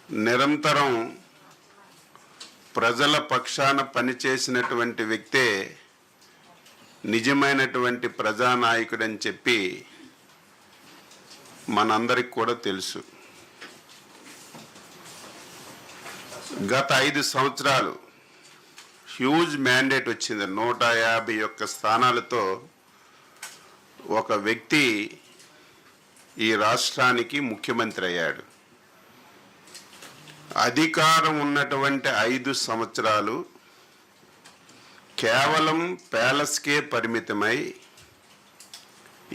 నిరంతరం ప్రజల పక్షాన పనిచేసినటువంటి వ్యక్తే నిజమైనటువంటి ప్రజానాయకుడని చెప్పి మనందరికి కూడా తెలుసు. గత 5 సంవత్సరాలు హ్యూజ్ మ్యాండేట్ వచ్చింది. 151 స్థానాలతో ఒక వ్యక్తి ఈ రాష్ట్రానికి ముఖ్యమంత్రి అయ్యాడు. అధికారం ఉన్నటువంటి 5 సంవత్సరాలు కేవలం ప్యాలెస్కే పరిమితమై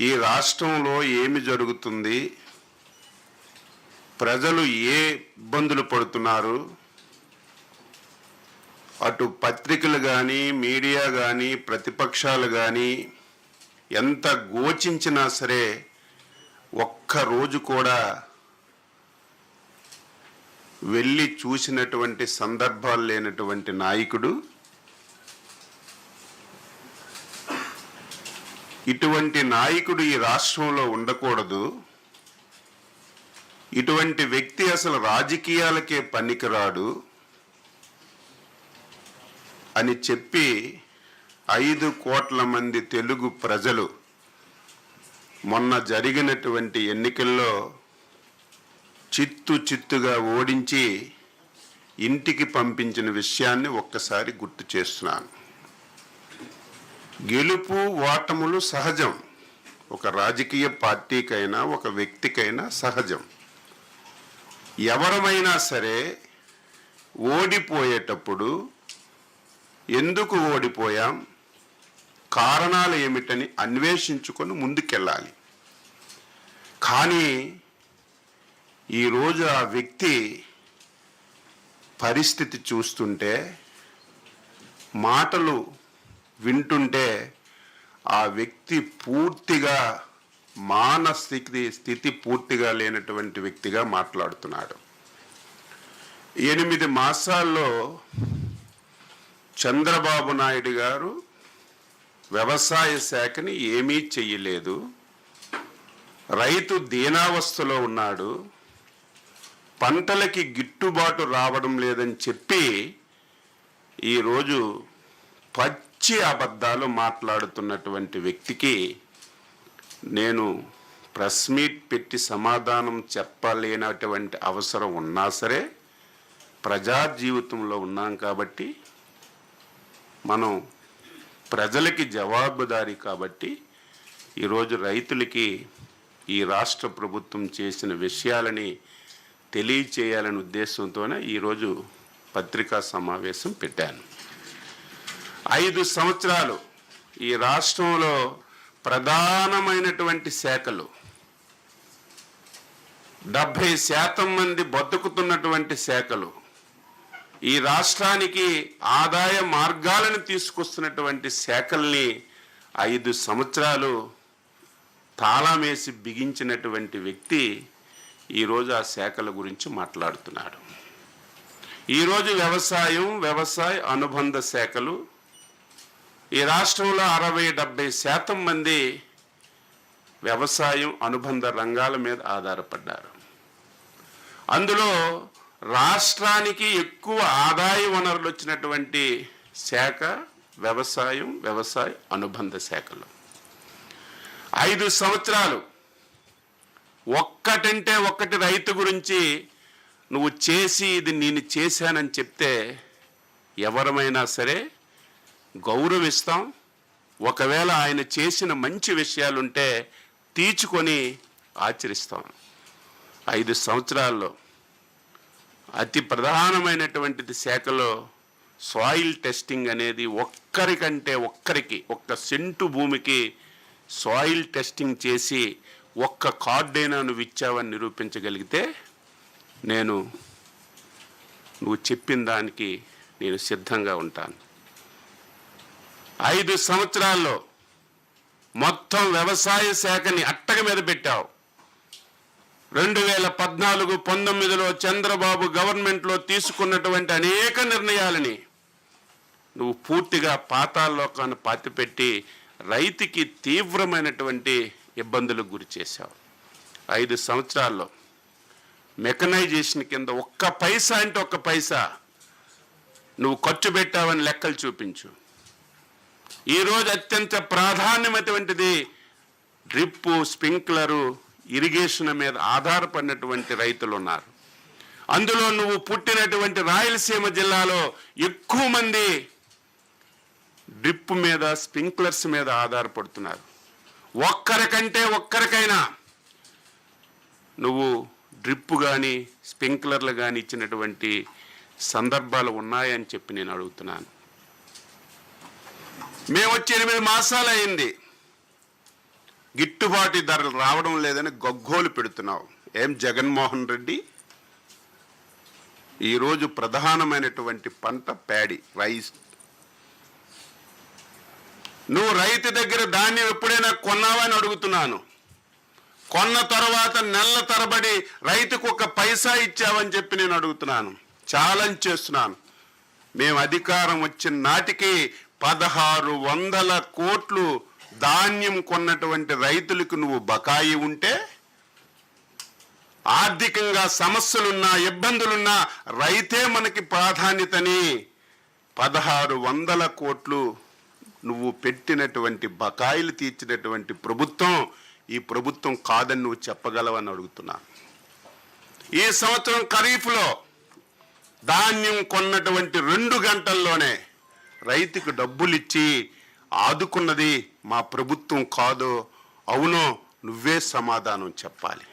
ఈ రాష్ట్రంలో ఏమి జరుగుతుంది, ప్రజలు ఏ ఇబ్బందులు పడుతున్నారు, అటు పత్రికలు కానీ మీడియా కానీ ప్రతిపక్షాలు కానీ ఎంత గోచించినా సరే ఒక్కరోజు కూడా వెళ్ళి చూసినటువంటి సందర్భాలు లేనటువంటి నాయకుడు. ఇటువంటి నాయకుడు ఈ రాష్ట్రంలో ఉండకూడదు, ఇటువంటి వ్యక్తి అసలు రాజకీయాలకే పనికిరాడు అని చెప్పి 5 కోట్ల మంది తెలుగు ప్రజలు మొన్న జరిగినటువంటి ఎన్నికల్లో చిత్తుగా ఓడించి ఇంటికి పంపించిన విషయాన్ని ఒక్కసారి గుర్తు చేస్తున్నాను. గెలుపు ఓటములు సహజం, ఒక రాజకీయ పార్టీకైనా ఒక వ్యక్తికైనా సహజం. ఎవరమైనా సరే ఓడిపోయేటప్పుడు ఎందుకు ఓడిపోయాం, కారణాలు ఏమిటని అన్వేషించుకొని ముందుకెళ్ళాలి. కానీ ఈరోజు ఆ వ్యక్తి పరిస్థితి చూస్తుంటే, మాటలు వింటుంటే ఆ వ్యక్తి పూర్తిగా స్థితి పూర్తిగా లేనటువంటి వ్యక్తిగా మాట్లాడుతున్నాడు. 8 మాసాల్లో చంద్రబాబు నాయుడు గారు వ్యవసాయ శాఖని ఏమీ చెయ్యలేదు, రైతు దీనావస్థలో ఉన్నాడు, పంటలకి గిట్టుబాటు రావడం లేదని చెప్పి ఈరోజు పచ్చి అబద్ధాలు మాట్లాడుతున్నటువంటి వ్యక్తికి నేను ప్రెస్ మీట్ పెట్టి సమాధానం చెప్పలేనటువంటి అవసరం ఉన్నా సరే, ప్రజా జీవితంలో ఉన్నాం కాబట్టి, మనం ప్రజలకి జవాబుదారీ కాబట్టి ఈరోజు రైతులకి ఈ రాష్ట్ర ప్రభుత్వం చేసిన విషయాలని తెలియచేయాలనే ఉద్దేశంతోనే ఈరోజు పత్రికా సమావేశం పెట్టాను. 5 సంవత్సరాలు ఈ రాష్ట్రంలో ప్రధానమైనటువంటి శాఖలు 70% మంది బతుకుతున్నటువంటి శాఖలు, ఈ రాష్ట్రానికి ఆదాయ మార్గాలను తీసుకొస్తున్నటువంటి శాఖల్ని 5 సంవత్సరాలు తాళమేసి బిగించినటువంటి వ్యక్తి ఈరోజు ఆ శాఖల గురించి మాట్లాడుతున్నాడు. ఈరోజు వ్యవసాయ అనుబంధ శాఖలు ఈ రాష్ట్రంలో 60-70% మంది వ్యవసాయం అనుబంధ రంగాల మీద ఆధారపడ్డారు. అందులో రాష్ట్రానికి ఎక్కువ ఆదాయ వనరులు వచ్చినటువంటి శాఖ వ్యవసాయ అనుబంధ శాఖలు. 5 సంవత్సరాలు ఒక్కటంటే ఒక్కటి రైతు గురించి నువ్వు చేసి ఇది నేను చేశానని చెప్తే ఎవరమైనా సరే గౌరవిస్తాం. ఒకవేళ ఆయన చేసిన మంచి విషయాలుంటే తీర్చుకొని ఆచరిస్తాం. 5 సంవత్సరాల్లో అతి ప్రధానమైనటువంటిది శాఖలో సాయిల్ టెస్టింగ్ అనేది ఒక్క సెంటు భూమికి సాయిల్ టెస్టింగ్ చేసి ఒక్క కార్డైనా నువ్వు ఇచ్చావని నిరూపించగలిగితే నువ్వు చెప్పిన దానికి నేను సిద్ధంగా ఉంటాను. 5 సంవత్సరాల్లో మొత్తం వ్యవసాయ శాఖని అట్టగ మీద పెట్టావు. 2014-19లో చంద్రబాబు గవర్నమెంట్లో తీసుకున్నటువంటి అనేక నిర్ణయాలని నువ్వు పూర్తిగా పాతాళలోకాన్ని పాతిపెట్టి రైతుకి తీవ్రమైనటువంటి ఇబ్బందులకు గురి చేశావు. 5 సంవత్సరాల్లో మెకనైజేషన్ కింద ఒక్క పైసా అంటే ఒక్క పైసా నువ్వు ఖర్చు పెట్టావని లెక్కలు చూపించు. ఈరోజు అత్యంత ప్రాధాన్యమైనటువంటిది డ్రిప్పు, స్ప్రింక్లరు, ఇరిగేషన్ మీద ఆధారపడినటువంటి రైతులు ఉన్నారు. అందులో నువ్వు పుట్టినటువంటి రాయలసీమ జిల్లాలో ఎక్కువ మంది డ్రిప్ మీద, స్ప్రింక్లర్స్ మీద ఆధారపడుతున్నారు. ఒక్కరికైనా నువ్వు డ్రిప్ కానీ స్ప్రింక్లర్లు కానీ ఇచ్చినటువంటి సందర్భాలు ఉన్నాయని చెప్పి నేను అడుగుతున్నాను. మేము వచ్చి 8 మాసాలు అయింది, గిట్టుబాటు ధరలు రావడం లేదని గగ్గోలు పెడుతున్నావు. ఏం జగన్మోహన్ రెడ్డి, ఈరోజు ప్రధానమైనటువంటి పంట ప్యాడీ, రైస్. నువ్వు రైతు దగ్గర ధాన్యం ఎప్పుడైనా కొన్నావా అని అడుగుతున్నాను. కొన్న తర్వాత నెలల తరబడి రైతుకు ఒక పైసా ఇచ్చావని చెప్పి నేను అడుగుతున్నాను, ఛాలెంజ్ చేస్తున్నాను. మేము అధికారం వచ్చిన నాటికి 1600 కోట్లు ధాన్యం కొన్నటువంటి రైతులకు నువ్వు బకాయి ఉంటే, ఆర్థికంగా సమస్యలున్నా ఇబ్బందులున్నా రైతే మనకి ప్రాధాన్యతని 1600 కోట్లు నువ్వు పెట్టినటువంటి బకాయిలు తీర్చినటువంటి ప్రభుత్వం ఈ ప్రభుత్వం కాదని నువ్వు చెప్పగలవని అడుగుతున్నా. ఈ సంవత్సరం ఖరీఫ్లో ధాన్యం కొన్నటువంటి 2 గంటల్లోనే రైతుకు డబ్బులు ఇచ్చి ఆదుకున్నది మా ప్రభుత్వం కాదో అవునో నువ్వే సమాధానం చెప్పాలి.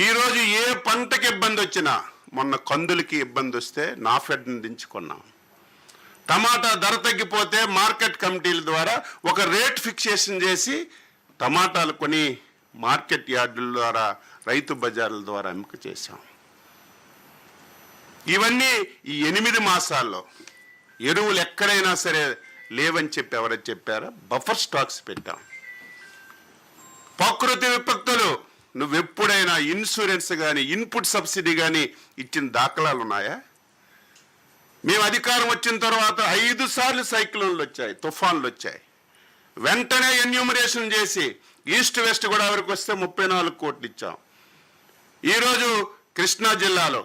ఈరోజు ఏ పంటకి ఇబ్బంది వచ్చినా, మొన్న కందులకి ఇబ్బంది వస్తే నాఫెడ్ని దించుకున్నాం. టమాటా ధర తగ్గిపోతే మార్కెట్ కమిటీల ద్వారా ఒక రేట్ ఫిక్సేషన్ చేసి టమాటాలు కొని మార్కెట్ యార్డుల ద్వారా, రైతు బజార్ల ద్వారా అమ్మక చేశాం. ఇవన్నీ ఈ 8 మాసాల్లో ఎరువులు ఎక్కడైనా సరే లేవని చెప్పి ఎవరైనా చెప్పారా? బఫర్ స్టాక్స్ పెట్టాం. ప్రకృతి విపత్తులు నువ్వెప్పుడైనా ఇన్సూరెన్స్ కానీ ఇన్పుట్ సబ్సిడీ కానీ ఇచ్చిన దాఖలాలు ఉన్నాయా? మేము అధికారం వచ్చిన తర్వాత 5 సార్లు సైక్లోన్లు వచ్చాయి, తుఫాన్లు వచ్చాయి. వెంటనే ఎన్యూమరేషన్ చేసి ఈస్ట్ వెస్ట్ గోదావరికి వస్తే 34 కోట్లు ఇచ్చాం. ఈరోజు కృష్ణా జిల్లాలో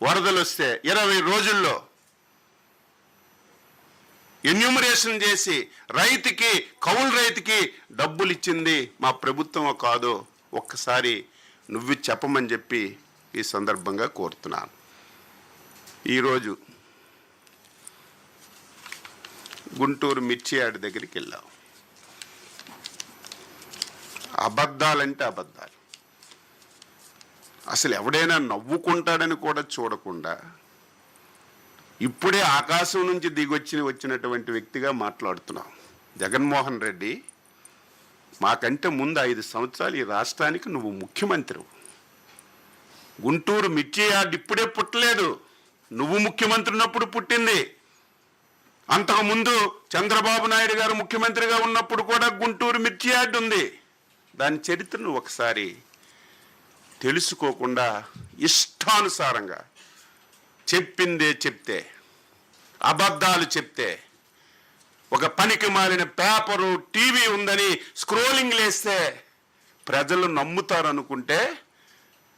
వరదలు వస్తే 20 రోజుల్లో ఎన్యూమరేషన్ చేసి రైతుకి, కౌలు రైతుకి డబ్బులు ఇచ్చింది మా ప్రభుత్వం కాదో ఒక్కసారి నువ్వు చెప్పమని చెప్పి ఈ సందర్భంగా కోరుతున్నాను. ఈరోజు గుంటూరు మిర్చి యార్డ్ దగ్గరికి వెళ్ళావు. అబద్ధాలంటే అబద్ధాలు. అసలు ఎవడైనా నవ్వుకుంటాడని కూడా చూడకుండా ఇప్పుడే ఆకాశం నుంచి వచ్చినటువంటి వ్యక్తిగా మాట్లాడుతున్నావు. జగన్మోహన్ రెడ్డి, మాకంటే ముందు 5 సంవత్సరాలు ఈ రాష్ట్రానికి నువ్వు ముఖ్యమంత్రి. గుంటూరు మిర్చి యార్డ్ ఇప్పుడే పుట్టలేదు, నువ్వు ముఖ్యమంత్రి ఉన్నప్పుడు పుట్టింది. అంతకుముందు చంద్రబాబు నాయుడు గారు ముఖ్యమంత్రిగా ఉన్నప్పుడు కూడా గుంటూరు మిర్చి యార్డ్ ఉంది. దాని చరిత్రను ఒకసారి తెలుసుకోకుండా ఇష్టానుసారంగా చెప్పిందే చెప్తే, అబద్ధాలు చెప్తే, ఒక పనికి మాలిన పేపరు, టీవీ ఉందని స్క్రోలింగ్ లేస్తే ప్రజలు నమ్ముతారనుకుంటే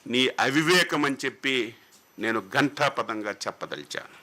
నీ అవివేకం అని చెప్పి నేను ఘంటాపదంగా చెప్పదలిచాను.